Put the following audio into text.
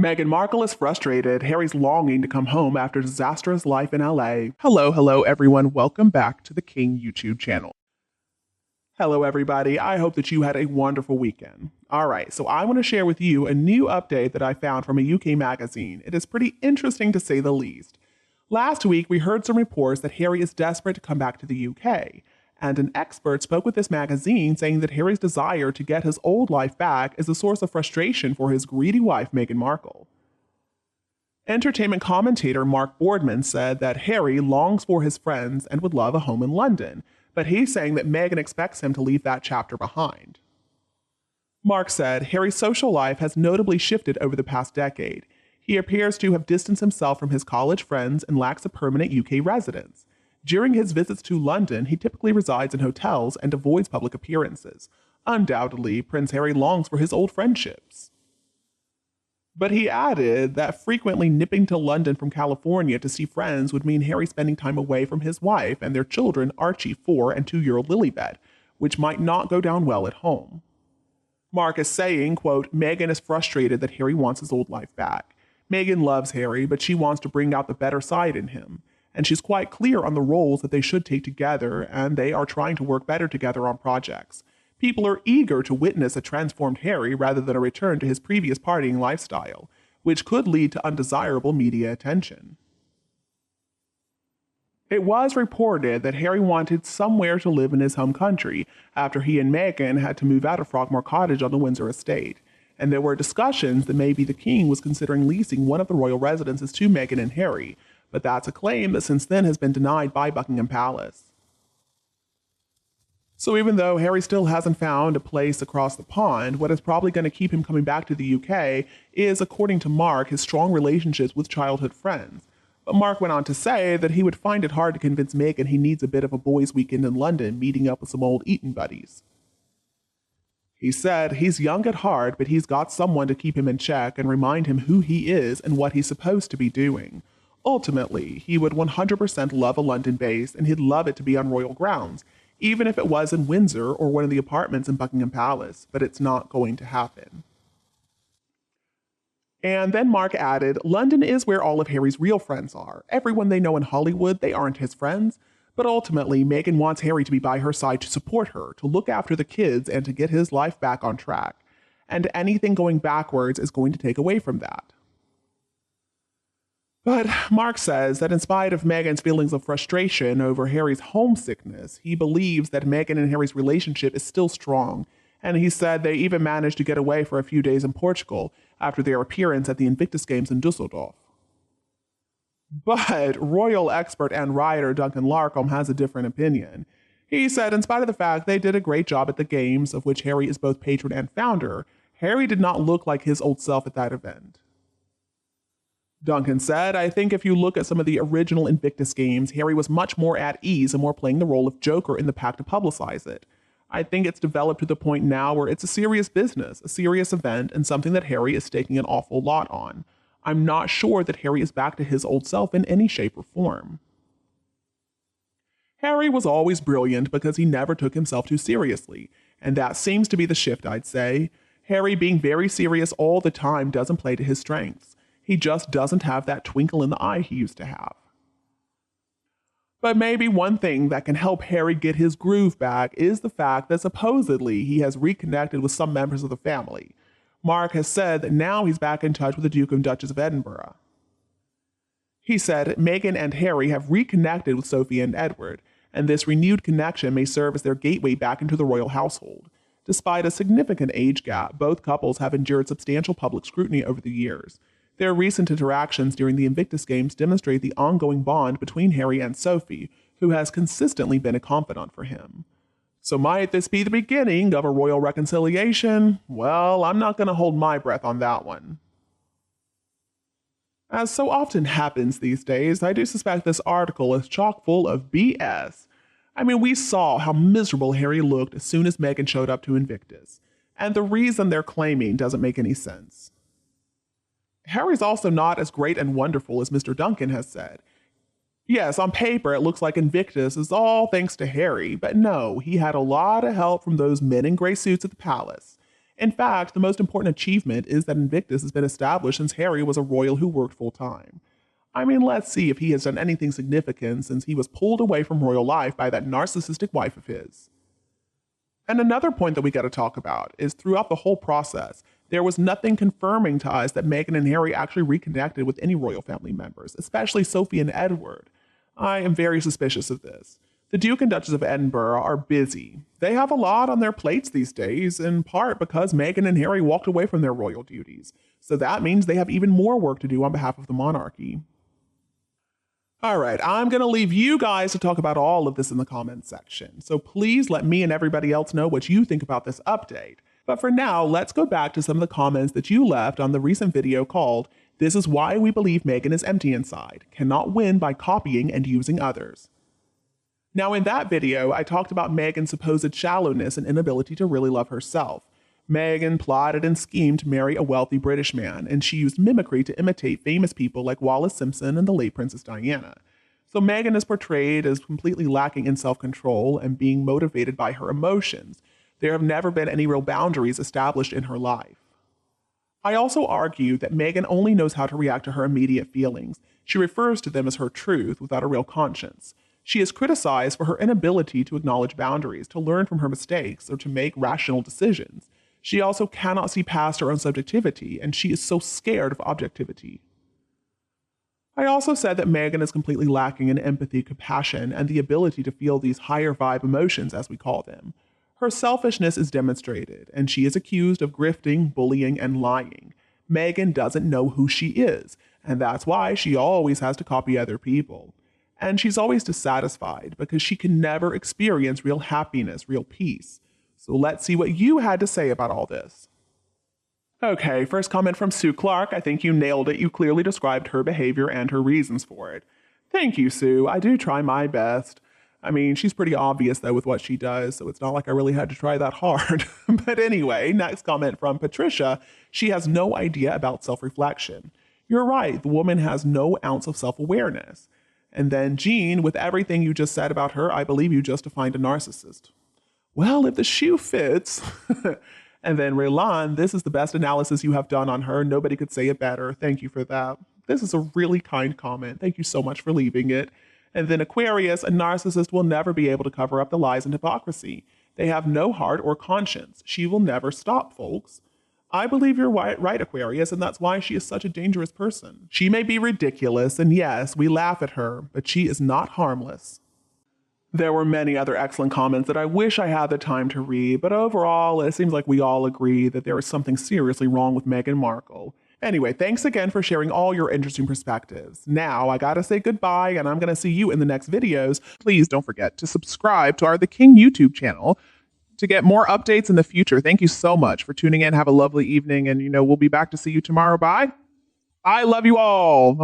Meghan Markle is frustrated. Harry's longing to come home after disastrous life in LA. Hello, everyone. Welcome back to the King YouTube channel. Hello, everybody. I hope that you had a wonderful weekend. All right, so I want to share with you a new update that I found from a UK magazine. It is pretty interesting to say the least. Last week, we heard some reports that Harry is desperate to come back to the UK. And an expert spoke with this magazine saying that Harry's desire to get his old life back is a source of frustration for his greedy wife, Meghan Markle. Entertainment commentator Mark Boardman said that Harry longs for his friends and would love a home in London, but he's saying that Meghan expects him to leave that chapter behind. Mark said Harry's social life has notably shifted over the past decade. He appears to have distanced himself from his college friends and lacks a permanent UK residence. During his visits to London, he typically resides in hotels and avoids public appearances. Undoubtedly, Prince Harry longs for his old friendships. But he added that frequently nipping to London from California to see friends would mean Harry spending time away from his wife and their children, Archie, 4 and 2-year-old Lilibet, which might not go down well at home. Mark is saying, quote, Meghan is frustrated that Harry wants his old life back. Meghan loves Harry, but she wants to bring out the better side in him. And she's quite clear on the roles that they should take together, and they are trying to work better together on projects. People are eager to witness a transformed Harry rather than a return to his previous partying lifestyle, which could lead to undesirable media attention. It was reported that Harry wanted somewhere to live in his home country after he and Meghan had to move out of Frogmore Cottage on the Windsor estate, and there were discussions that maybe the king was considering leasing one of the royal residences to Meghan and Harry, but that's a claim that since then has been denied by Buckingham Palace. So even though Harry still hasn't found a place across the pond, what is probably going to keep him coming back to the UK is, according to Mark, his strong relationships with childhood friends. But Mark went on to say that he would find it hard to convince Meghan he needs a bit of a boys' weekend in London, meeting up with some old Eton buddies. He said he's young at heart, but he's got someone to keep him in check and remind him who he is and what he's supposed to be doing. Ultimately, he would 100% love a London base, and he'd love it to be on royal grounds, even if it was in Windsor or one of the apartments in Buckingham Palace, but it's not going to happen. And then Mark added, London is where all of Harry's real friends are. Everyone they know in Hollywood, they aren't his friends, but ultimately, Meghan wants Harry to be by her side to support her, to look after the kids, and to get his life back on track. And anything going backwards is going to take away from that. But Mark says that in spite of Meghan's feelings of frustration over Harry's homesickness, he believes that Meghan and Harry's relationship is still strong, and he said they even managed to get away for a few days in Portugal after their appearance at the Invictus Games in Dusseldorf. But royal expert and writer Duncan Larcombe has a different opinion. He said in spite of the fact they did a great job at the games, of which Harry is both patron and founder, Harry did not look like his old self at that event. Duncan said, I think if you look at some of the original Invictus games, Harry was much more at ease and more playing the role of Joker in the pack to publicize it. I think it's developed to the point now where it's a serious business, a serious event, and something that Harry is staking an awful lot on. I'm not sure that Harry is back to his old self in any shape or form. Harry was always brilliant because he never took himself too seriously, and that seems to be the shift, I'd say. Harry being very serious all the time doesn't play to his strengths. He just doesn't have that twinkle in the eye he used to have. But maybe one thing that can help Harry get his groove back is the fact that supposedly he has reconnected with some members of the family. Mark has said that now he's back in touch with the Duke and Duchess of Edinburgh. He said Meghan and Harry have reconnected with Sophie and Edward, and this renewed connection may serve as their gateway back into the royal household. Despite a significant age gap, both couples have endured substantial public scrutiny over the years. Their recent interactions during the Invictus Games demonstrate the ongoing bond between Harry and Sophie, who has consistently been a confidant for him. So might this be the beginning of a royal reconciliation? Well, I'm not going to hold my breath on that one. As so often happens these days, I do suspect this article is chock full of BS. I mean, we saw how miserable Harry looked as soon as Meghan showed up to Invictus, and the reason they're claiming doesn't make any sense. Harry's also not as great and wonderful as Mr. Duncan has said. Yes, on paper it looks like Invictus is all thanks to Harry, but no, he had a lot of help from those men in gray suits at the palace. In fact, the most important achievement is that Invictus has been established since Harry was a royal who worked full-time. I mean, let's see if he has done anything significant since he was pulled away from royal life by that narcissistic wife of his. And another point that we got to talk about is throughout the whole process, there was nothing confirming to us that Meghan and Harry actually reconnected with any royal family members, especially Sophie and Edward. I am very suspicious of this. The Duke and Duchess of Edinburgh are busy. They have a lot on their plates these days, in part because Meghan and Harry walked away from their royal duties. So that means they have even more work to do on behalf of the monarchy. All right, I'm going to leave you guys to talk about all of this in the comments section. So please let me and everybody else know what you think about this update. But for now, let's go back to some of the comments that you left on the recent video called "This is why we believe Meghan is empty inside, cannot win by copying and using others." Now in that video, I talked about Meghan's supposed shallowness and inability to really love herself. Meghan plotted and schemed to marry a wealthy British man, and she used mimicry to imitate famous people like Wallis Simpson and the late Princess Diana. So Meghan is portrayed as completely lacking in self-control and being motivated by her emotions. There have never been any real boundaries established in her life. I also argue that Meghan only knows how to react to her immediate feelings. She refers to them as her truth without a real conscience. She is criticized for her inability to acknowledge boundaries, to learn from her mistakes, or to make rational decisions. She also cannot see past her own subjectivity, and she is so scared of objectivity. I also said that Meghan is completely lacking in empathy, compassion, and the ability to feel these higher vibe emotions, as we call them. Her selfishness is demonstrated, and she is accused of grifting, bullying, and lying. Meghan doesn't know who she is, and that's why she always has to copy other people. And she's always dissatisfied because she can never experience real happiness, real peace. So let's see what you had to say about all this. Okay, first comment from Sue Clark. I think you nailed it. You clearly described her behavior and her reasons for it. Thank you, Sue. I do try my best. I mean, she's pretty obvious, though, with what she does, so it's not like I really had to try that hard. But anyway, next comment from Patricia. She has no idea about self-reflection. You're right, the woman has no ounce of self-awareness. And then Jean, with everything you just said about her, I believe you just defined a narcissist. Well, if the shoe fits. And then Raylan, this is the best analysis you have done on her. Nobody could say it better. Thank you for that. This is a really kind comment. Thank you so much for leaving it. And then Aquarius, a narcissist will never be able to cover up the lies and hypocrisy. They have no heart or conscience. She will never stop, folks. I believe you're right, Aquarius, and that's why she is such a dangerous person. She may be ridiculous, and yes, we laugh at her, but she is not harmless. There were many other excellent comments that I wish I had the time to read, but overall, it seems like we all agree that there is something seriously wrong with Meghan Markle. Anyway, thanks again for sharing all your interesting perspectives. Now, I gotta say goodbye, and I'm gonna see you in the next videos. Please don't forget to subscribe to our The King YouTube channel to get more updates in the future. Thank you so much for tuning in. Have a lovely evening, and we'll be back to see you tomorrow. Bye. I love you all.